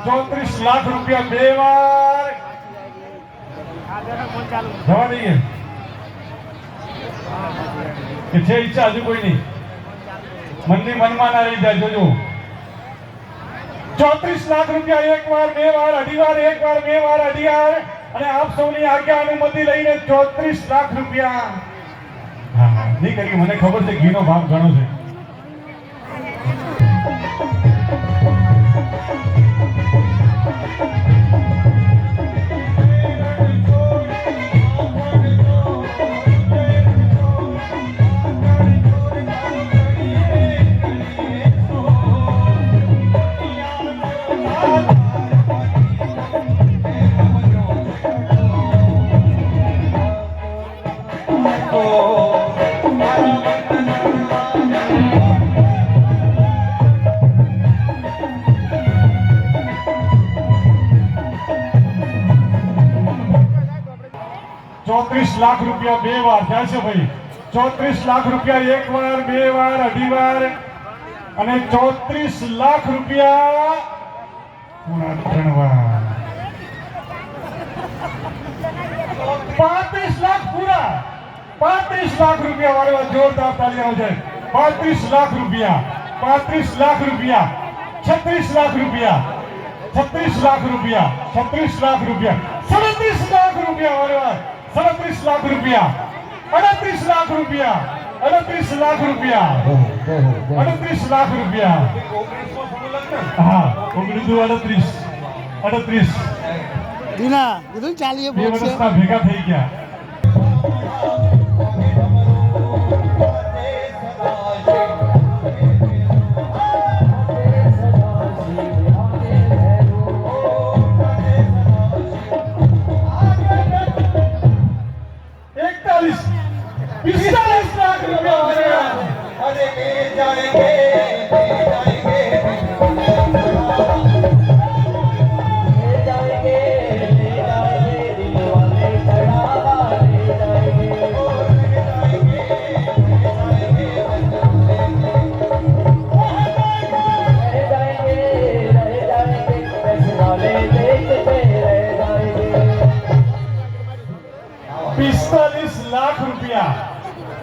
34 લાખ રૂપિયા બે વાર જવા દઈએ કે છે ઈચ્છા હજુ કોઈ નહીં મનની મનમાં ના રહી જાય જોજો 34 લાખ રૂપિયા એક વાર બે વાર અઢી વાર એક વાર બે વાર અઢી વાર અને આપ સૌની આજ્ઞા અનુમતિ લઈને 34 લાખ રૂપિયા હા નહીં કરી મને ખબર છે ઘીનો ભાગ ઘણો છે લાખ રૂપિયા બે વાર ક્યાં છે ભાઈ 34 લાખ રૂપિયા એક વાર બે વાર અઢી વાર અને 34 લાખ રૂપિયા પૂરા ત્રણ વાર 35 લાખ પૂરા 35 લાખ રૂપિયા વાળવા જોરદાર તાળી આવશે 35 લાખ રૂપિયા 35 લાખ રૂપિયા 36 લાખ રૂપિયા 36 લાખ રૂપિયા 36 લાખ રૂપિયા 37 લાખ રૂપિયા વાળવા 37 લાખ રૂપિયા 38 લાખ રૂપિયા 38 લાખ રૂપિયા 38 લાખ રૂપિયા હા 38 દીના કીધું ચાલીએ બે વર્ષના ભેગા થઈ ગયા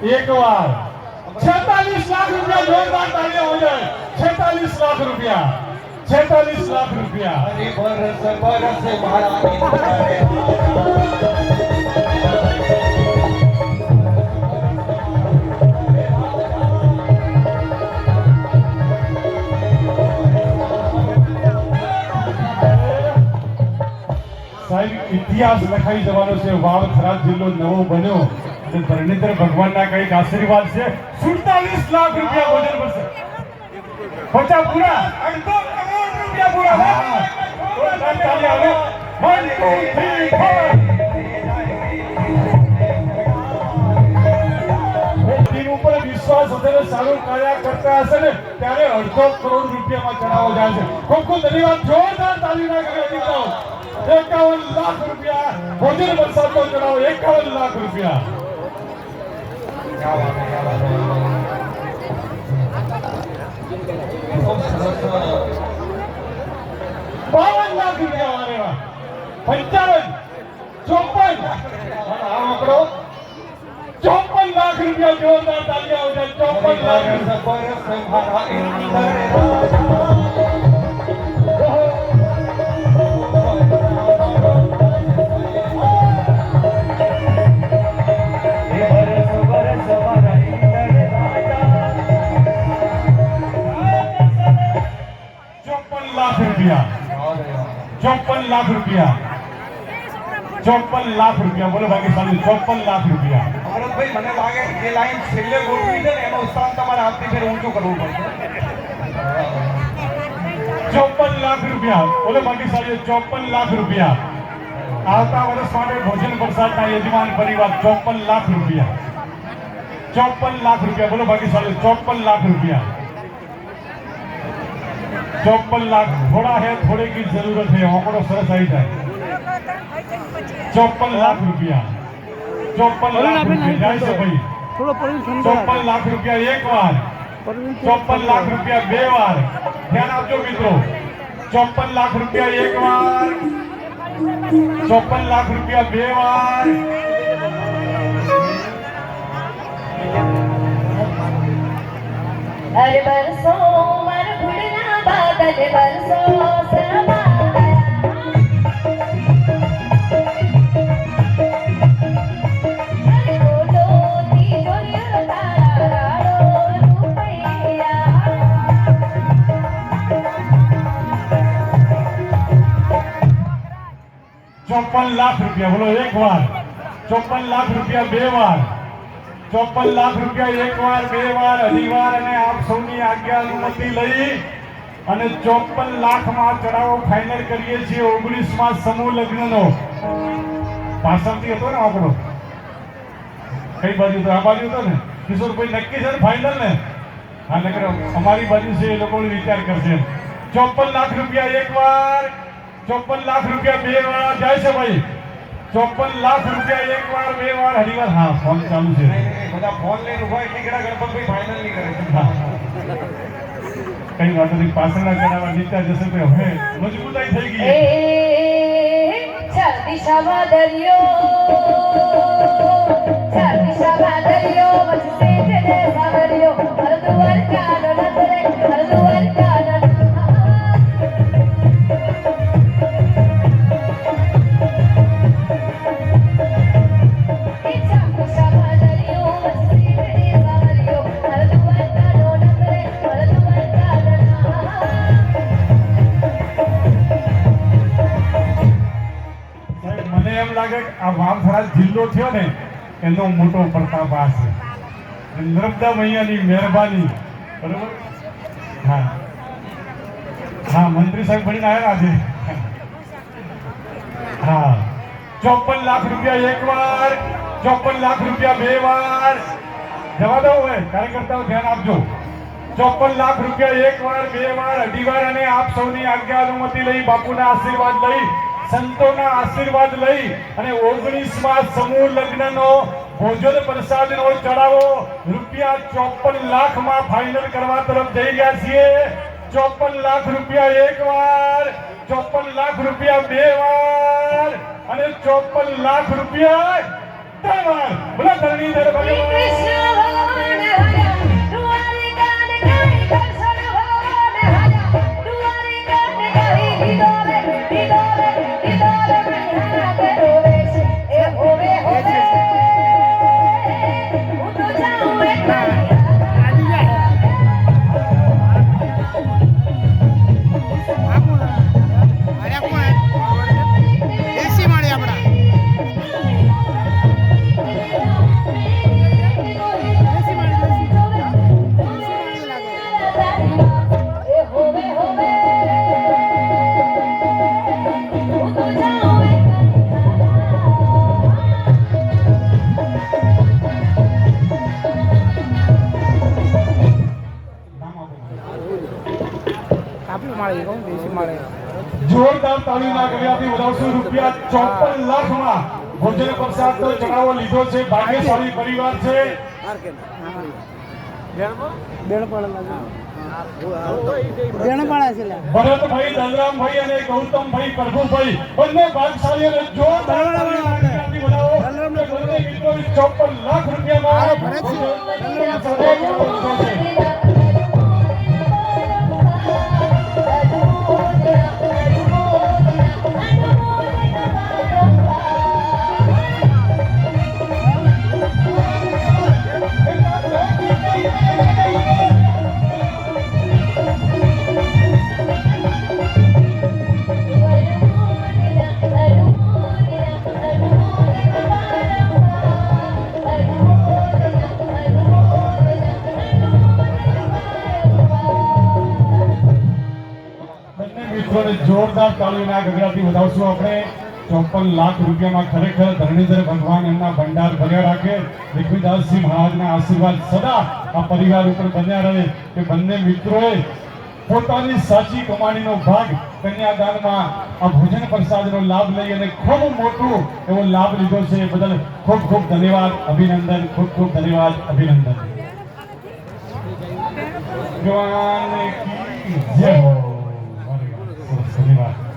एक बार 46 लाख रुपया जोरदार तालियां हो जाए 46 लाख रुपया 46 लाख रुपया अरे बरस बरस महारानी સાહેબ ઇતિહાસ લખાઈ જવાનો છે વાવ થરાદ જિલ્લો નવો બન્યો અને ધરણીધર ભગવાનના કઈક આશીર્વાદ છે 47 લાખ રૂપિયા ભોજન પડશે 50 પૂરા 2 કરોડ રૂપિયા પૂરા તાળી આવે 1 2 3 ટીમ ઉપર વિશ્વાસ હશે સારું કાર્ય કરતા હશે ને ત્યારે 2.5 કરોડ રૂપિયામાં ચડાવો જાય છે ખૂબ ખૂબ ધન્યવાદ જોરદાર તાળીના કરી દીધો 51 લાખ રૂપિયા ભોજન વરસાદનો ચડાવો 51 લાખ રૂપિયા 52 લાખ રૂપિયા વાળેવા 55 54 આ આંકડો 54 લાખ રૂપિયા જોરદાર તાળી આવશે 54 લાખ ₹54 लाख 54 लाख रुपया बोलो भाग्यशाली 54 लाख रुपया ભરતભાઈ મને લાગે કે લાઈન છેલ્લે ગોઠવી છે ને એનો સ્થાન તમારે હાથથી ફેર ઊંચું કરવું પડશે 54 लाख रुपया बोलो भाग्यશાલી 54 लाख रुपया આવતા વર્ષ માટે ભોજન પ્રસાદના યજમાન પરિવાર 54 लाख रुपया 54 लाख रुपया बोलो भाग्यशाली 54 लाख रुपया 54 लाख थोड़ा है थोड़े की जरूरत है आंकड़ो सरस आई जाए 54 लाख रुपया 54 लाख रुपया जाए से भाई 54 लाख रुपया एक बार 54 लाख रुपया બે વાર ધ્યાન આપજો મિત્રો 54 લાખ રૂપિયા એક વાર, 54 લાખ રૂપિયા બે વાર, अरे बरसो मर घुड़ना बादल बरसो समाया अरे बोलो तिजोरी तारा राड़ो रुपैया 54 લાખ રૂપિયા બોલો એક વાર, 54 લાખ રૂપિયા બે વાર, 54 લાખ રૂપિયા એક વાર, બે વાર, અઢી વાર અને આપ સૌની આજ્ઞા અનુમતિ લઈ અને 54 લાખમાં ચડાવો ફાઇનલ કરીએ છીએ 19માં સમૂહ લગ્નનો. પાછળથી હતો ને આપણો કઈ બાજુ તો આ બાજુ હતો ને કિશોરભાઈ નક્કી છે ને ફાઇનલ ને? હા નકર અમારી બાજુ છે એ લોકો વિચાર કરશે. 54 લાખ રૂપિયા એક વાર, 54 લાખ રૂપિયા બે વાર જાય છે ભાઈ. 54 લાખ રૂપિયા એક વાર, બે વાર, હરી વાર. હા ફોન ચાલુ છે. બધા ફોન લઈને ઉભા એટલી ઘણા ગણપતભાઈ ફાઇનલ નહીં કરે છે. હા. કઈ વાત નથી, પાછળના ચડાવવા જીતા જશે તો હવે મજબૂતાઈ થઈ ગઈ. ए दिशा दरियो मजसे तेरे सावरियो हर दुआर कानो नजरे हर दुआर कानो મને એમ લાગે કે આ વાવથરા જિલ્લો થયો ને એનો મોટો પ્રતાપ આ છે. નર્મદા મૈયાની મહેરબાની. બરોબર. હા હા મંત્રી સાહેબ ભણીને આવ્યા આજે. હા 54 લાખ રૂપિયા એક વાર, 54 લાખ રૂપિયા બે વાર. જવા દો હવે કાર્યકર્તાઓ ધ્યાન આપજો. 54 લાખ રૂપિયા એક વાર, બે વાર, અઢી વાર અને આપ સૌની આજ્ઞા અનુમતિ લઈ, બાપુના આશીર્વાદ લઈ, સંતોના આશીર્વાદ લઈ અને 19માં સમૂહ લગ્નનો ભોજન પ્રસાદનો ચડાવો રૂપિયા 54 લાખમાં ફાઇનલ કરવા તરફ જઈ રહ્યા છીએ. 54 લાખ રૂપિયા એક વાર, 54 લાખ રૂપિયા બે વાર અને 54 લાખ રૂપિયા ત્રણ વાર. બોલો ધરણીધર ભગવાન. कृष्ण भगवान हया दुआरे गान गाई दर्शन भगवान हया दुआरे गान गाई हिदोरे हिदोरे हिदोरे मनिहारा करो वेश ए होवे होवे હું તો જાઉં એક એ હોવે હોવે હું તો જાઉં એક જોરદાર તાળીના ગળિયાથી વધાવશું. રૂપિયા 54 લાખમાં ભોજન પ્રસાદનો ચડાવો લીધો છે. ભાગ્યશાળી પરિવાર છે. ભરતભાઈ, દલરામભાઈ અને ગૌતમભાઈ, પ્રભુભાઈ બંને ભાગશાળી અને જોરદાર તાળીના ગળિયાથી વધાવો. બંને મિત્રો 54 લાખ રૂપિયામાં ભોજન પ્રસાદનો ચડાવો લીધો છે. જોરદાર તાળીના ગગડાથી વધાવશું. આપણે 54 લાખ રૂપિયામાં ખરેખર ધરણીધર ભગવાન એમના ભંડાર ભર્યા રાખે. લક્ષ્મીદાસજી મહારાજના આશીર્વાદ સદા આ પરિવાર ઉપર બન્યા રહે કે બંને મિત્રોએ પોતાની સાચી કમાણીનો ભાગ કન્યાદાનમાં આ ભોજન પ્રસાદનો લાભ લઈ અને ખૂબ મોટો એવો લાભ લીધો છે. એ બદલ ખૂબ ખૂબ ધન્યવાદ, અભિનંદન. ખૂબ ખૂબ ધન્યવાદ, અભિનંદન. ભગવાન કી જય હો. ધન્યવાદ